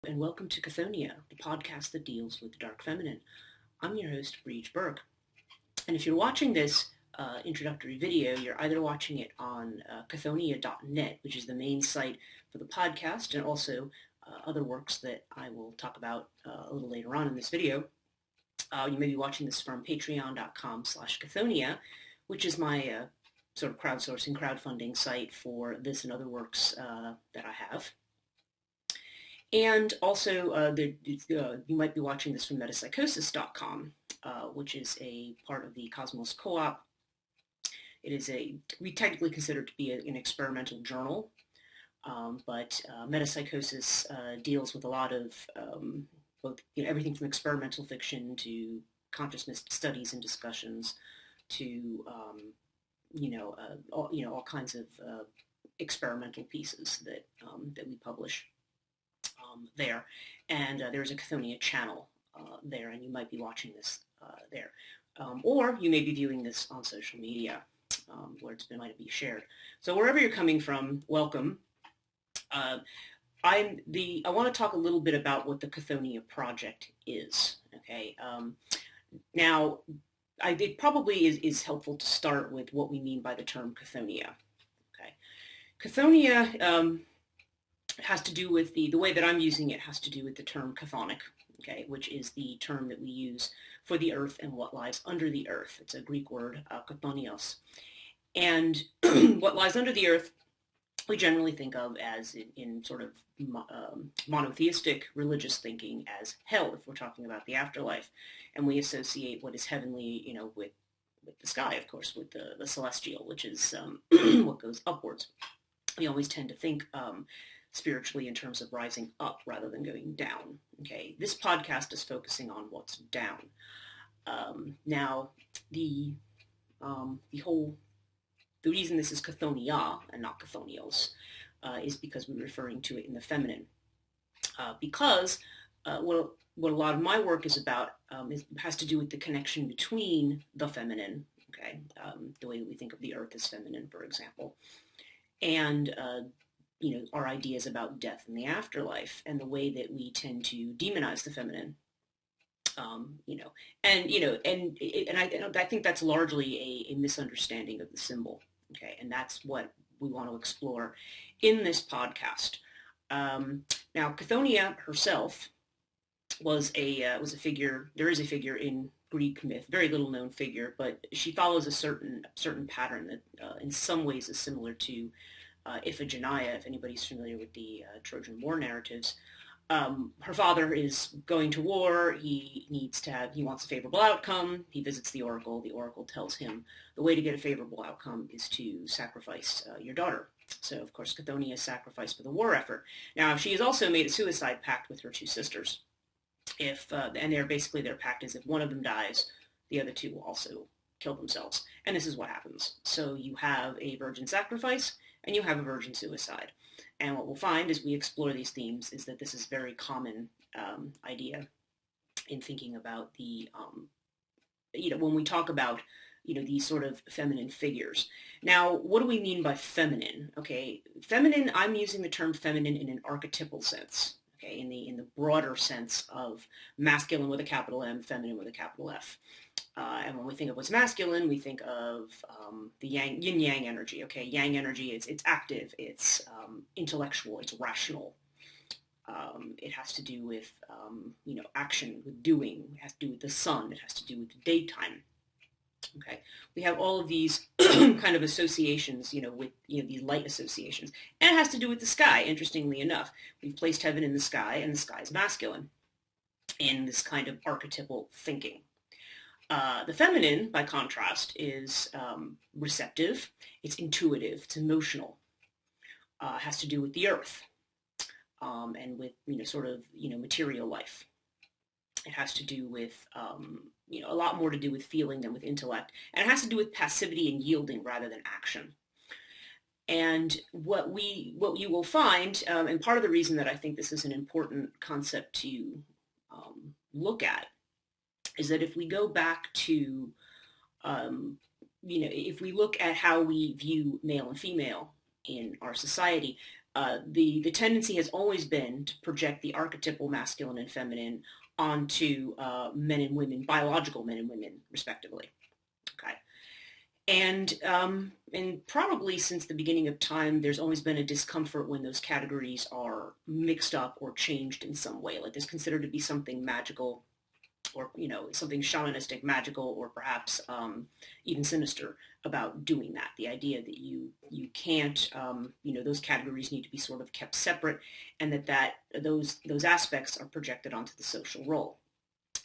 And welcome to Chthonia, the podcast that deals with the dark feminine. I'm your host, Breege Burke. And if you're watching this introductory video, you're either watching it on Chthonia.net, which is the main site for the podcast, and also other works that I will talk about a little later on in this video. You may be watching this from patreon.com/Chthonia, which is my sort of crowdfunding site for this and other works that I have. And also, you might be watching this from metapsychosis.com, which is a part of the Cosmos Co-op. It is we technically consider it to be an experimental journal, but metapsychosis deals with a lot of both, everything from experimental fiction to consciousness studies and discussions to, all kinds of experimental pieces that we publish there. And there's a Chthonia channel there, and you might be watching this there. Or you may be viewing this on social media where it might be shared. So wherever you're coming from, welcome. I want to talk a little bit about what the Chthonia project is. Okay. Now, it probably is helpful to start with what we mean by the term Chthonia. Okay. Chthonia has to do with the way that I'm using it has to do with the term chthonic, okay, which is the term that we use for the earth and what lies under the earth. It's a Greek word, chthonios. And what lies under the earth, we generally think of as in sort of monotheistic religious thinking as hell, if we're talking about the afterlife. And we associate what is heavenly, with the sky, of course, with the celestial, which is what goes upwards. We always tend to think spiritually in terms of rising up rather than going down. Okay, this podcast is focusing on what's down. Now, the reason this is Chthonia and not Chthonios is because we're referring to it in the feminine. Because what a lot of my work is about has to do with the connection between the feminine, okay, the way that we think of the earth as feminine, for example, and our ideas about death and the afterlife, and the way that we tend to demonize the feminine, I think that's largely a misunderstanding of the symbol, okay, and that's what we want to explore in this podcast. Now, Chthonia herself was a figure. There is a figure in Greek myth, very little known figure, but she follows a certain pattern that in some ways is similar to Chthonia, if anybody's familiar with the Trojan War narratives. Her father is going to war. He wants a favorable outcome. He visits the oracle. The oracle tells him the way to get a favorable outcome is to sacrifice your daughter. So, of course, Chthonia is sacrificed for the war effort. Now, she has also made a suicide pact with her two sisters. And their pact is if one of them dies, the other two will also kill themselves. And this is what happens. So you have a virgin sacrifice and you have a virgin suicide. And what we'll find as we explore these themes is that this is a very common idea in thinking about the, when we talk about, these sort of feminine figures. Now, what do we mean by feminine? Okay, feminine, I'm using the term feminine in an archetypal sense. Okay, in the broader sense of masculine with a capital M, feminine with a capital F. And when we think of what's masculine, we think of the yin-yang energy. Okay, yang energy is it's active, it's intellectual, it's rational. It has to do with action, with doing. It has to do with the sun. It has to do with the daytime. Okay, we have all of these kind of associations, with these light associations, and it has to do with the sky. Interestingly enough, we've placed heaven in the sky, and the sky is masculine in this kind of archetypal thinking. The feminine, by contrast, is receptive, it's intuitive, it's emotional, has to do with the earth, and with, material life. It has to do with, a lot more to do with feeling than with intellect, and it has to do with passivity and yielding rather than action. And what you will find, and part of the reason that I think this is an important concept to look at, is that if we go back to, if we look at how we view male and female in our society, The tendency has always been to project the archetypal masculine and feminine onto men and women, biological men and women, respectively. Okay. And probably since the beginning of time, there's always been a discomfort when those categories are mixed up or changed in some way. Like there's considered to be something magical, or something shamanistic, magical, or perhaps even sinister about doing that. The idea that you can't, those categories need to be sort of kept separate, and that those aspects are projected onto the social role.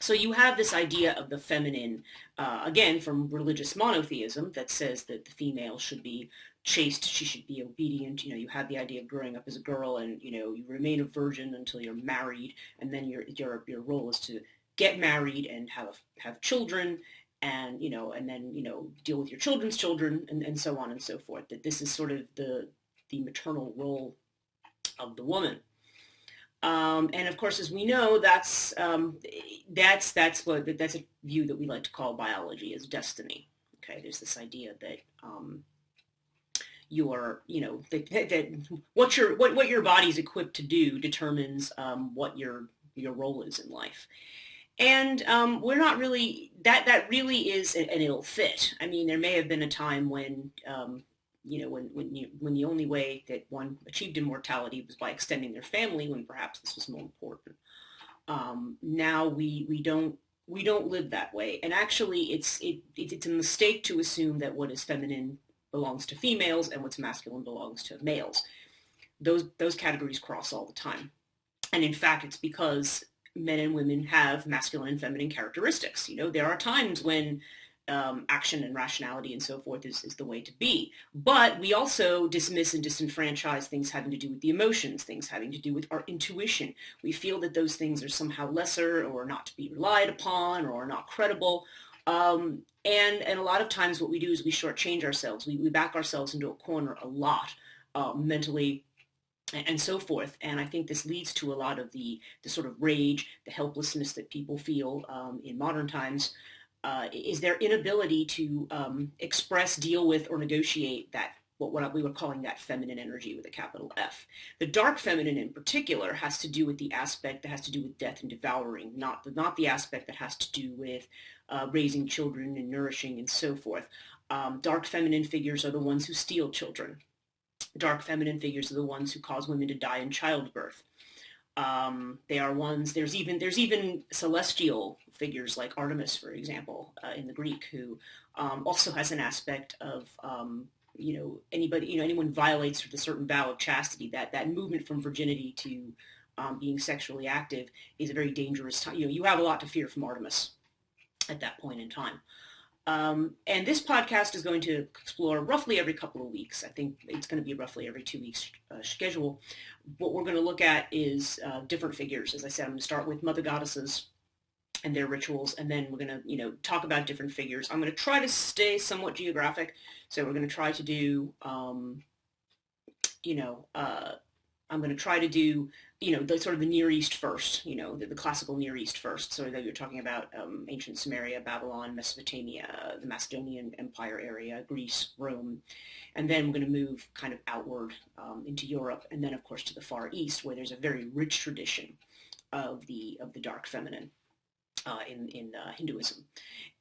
So you have this idea of the feminine, again, from religious monotheism that says that the female should be chaste, she should be obedient. You have the idea of growing up as a girl, and you remain a virgin until you're married, and then your role is to get married and have children, and and then deal with your children's children, and so on and so forth. That this is sort of the maternal role of the woman. And of course, as we know, that's a view that we like to call biology as destiny. Okay, there's this idea that that what your body's equipped to do determines what your role is in life. And we're not really, that really is an ill fit. I mean, there may have been a time when when the only way that one achieved immortality was by extending their family, when perhaps this was more important. Now we don't live that way, and actually it's a mistake to assume that what is feminine belongs to females and what's masculine belongs to males. Those categories cross all the time, and in fact, it's because men and women have masculine and feminine characteristics. There are times when action and rationality and so forth is the way to be. But we also dismiss and disenfranchise things having to do with the emotions, things having to do with our intuition. We feel that those things are somehow lesser, or not to be relied upon, or are not credible. And a lot of times what we do is we shortchange ourselves. We back ourselves into a corner a lot, mentally, and so forth. And I think this leads to a lot of the sort of rage, the helplessness that people feel in modern times, is their inability to express, deal with, or negotiate that, what we were calling that feminine energy with a capital F. The dark feminine in particular has to do with the aspect that has to do with death and devouring, not the aspect that has to do with raising children and nourishing and so forth. Dark feminine figures are the ones who steal children. Dark feminine figures are the ones who cause women to die in childbirth. They are ones, there's even celestial figures like Artemis, for example, in the Greek, who also has an aspect of, anyone violates with a certain vow of chastity, that movement from virginity to being sexually active is a very dangerous time. You have a lot to fear from Artemis at that point in time. And this podcast is going to explore roughly every couple of weeks. I think it's going to be roughly every 2 weeks schedule. What we're going to look at is different figures. As I said, I'm going to start with mother goddesses and their rituals, and then we're going to, talk about different figures. I'm going to try to stay somewhat geographic. So we're going to try to do, I'm going to try to do, the sort of the Near East first, the classical Near East first. So that you're talking about ancient Sumeria, Babylon, Mesopotamia, the Macedonian Empire area, Greece, Rome. And then we're going to move kind of outward into Europe, and then of course to the Far East, where there's a very rich tradition of the dark feminine in Hinduism.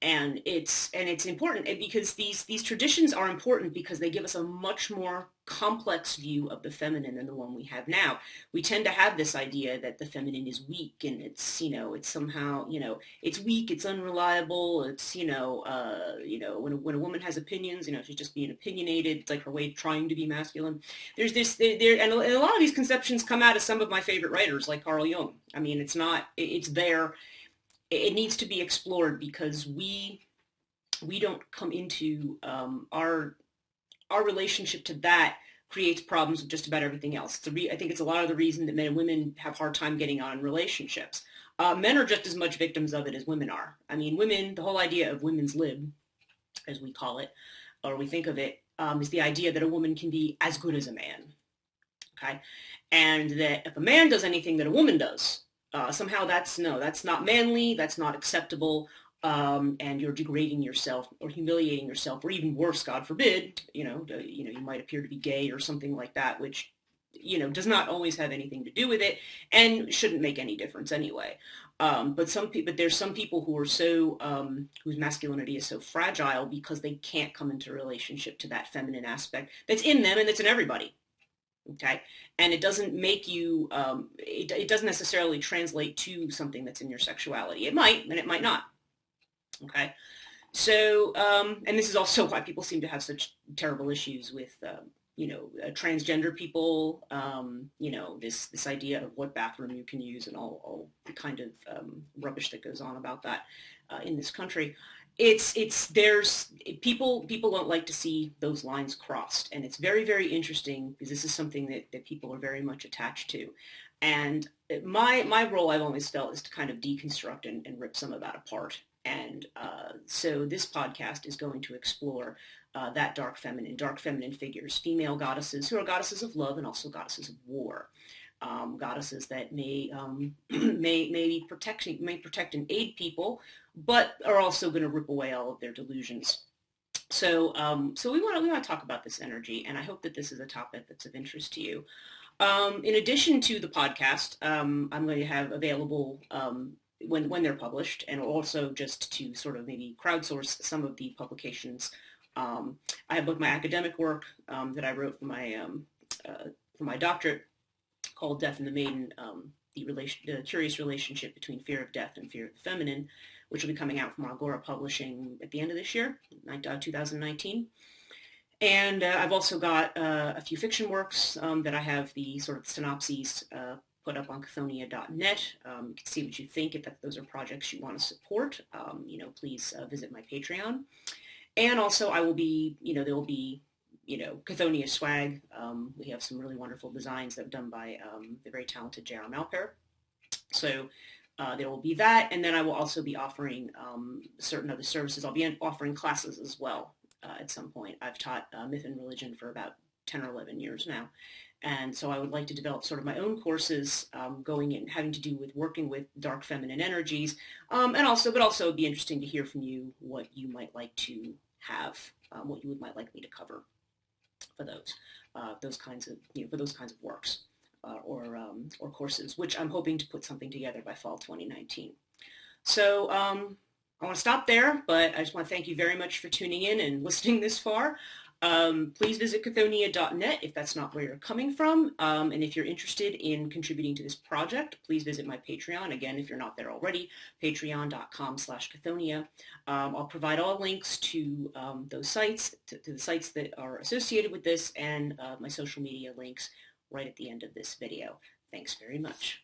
And it's important because these traditions are important because they give us a much more complex view of the feminine than the one we have now. We tend to have this idea that the feminine is weak, and it's it's somehow it's weak, it's unreliable, it's when a woman has opinions, she's just being opinionated. It's like her way of trying to be masculine. There's this and a lot of these conceptions come out of some of my favorite writers like Carl Jung. I mean, it's there. It needs to be explored because we don't come into our relationship to that creates problems with just about everything else. I think it's a lot of the reason that men and women have a hard time getting on in relationships. Men are just as much victims of it as women are. I mean, women, the whole idea of women's lib, as we call it, or we think of it, is the idea that a woman can be as good as a man. Okay, and that if a man does anything that a woman does, somehow that's not manly, that's not acceptable, and you're degrading yourself or humiliating yourself, or even worse, God forbid, you might appear to be gay or something like that, which does not always have anything to do with it and shouldn't make any difference anyway. But there's some people who are so whose masculinity is so fragile because they can't come into relationship to that feminine aspect that's in them and that's in everybody. Okay, and it doesn't make you. It doesn't necessarily translate to something that's in your sexuality. It might, and it might not. Okay, so and this is also why people seem to have such terrible issues with transgender people, this idea of what bathroom you can use and all the kind of rubbish that goes on about that in this country. There's people don't like to see those lines crossed, and it's very, very interesting because this is something that people are very much attached to. And my role, I've always felt, is to kind of deconstruct and rip some of that apart. And so this podcast is going to explore that dark feminine figures, female goddesses who are goddesses of love and also goddesses of war, goddesses that may protect and aid people, but are also going to rip away all of their delusions. So we want to talk about this energy, and I hope that this is a topic that's of interest to you. In addition to the podcast, I'm going to have available when they're published, and also just to sort of maybe crowdsource some of the publications. I have both my academic work that I wrote for my doctorate called Death and the Maiden, the curious relationship between fear of death and fear of the feminine, which will be coming out from Agora Publishing at the end of this year, 2019. And I've also got a few fiction works that I have the sort of synopses put up on Chthonia.net. You can see what you think. If those are projects you want to support, please visit my Patreon. And also I will be, there will be, Chthonia swag. We have some really wonderful designs that are done by the very talented J.R. Malpair. So there will be that. And then I will also be offering certain other services. I'll be offering classes as well at some point. I've taught myth and religion for about 10 or 11 years now. And so I would like to develop sort of my own courses going in, having to do with working with dark feminine energies. But also it'd be interesting to hear from you what you might like to have, what you might like me to cover for those kinds of works or courses, which I'm hoping to put something together by fall 2019. So I want to stop there, but I just want to thank you very much for tuning in and listening this far. Please visit Chthonia.net if that's not where you're coming from. And if you're interested in contributing to this project, please visit my Patreon. Again, if you're not there already, patreon.com/Chthonia. I'll provide all links to those sites, to the sites that are associated with this, and my social media links right at the end of this video. Thanks very much.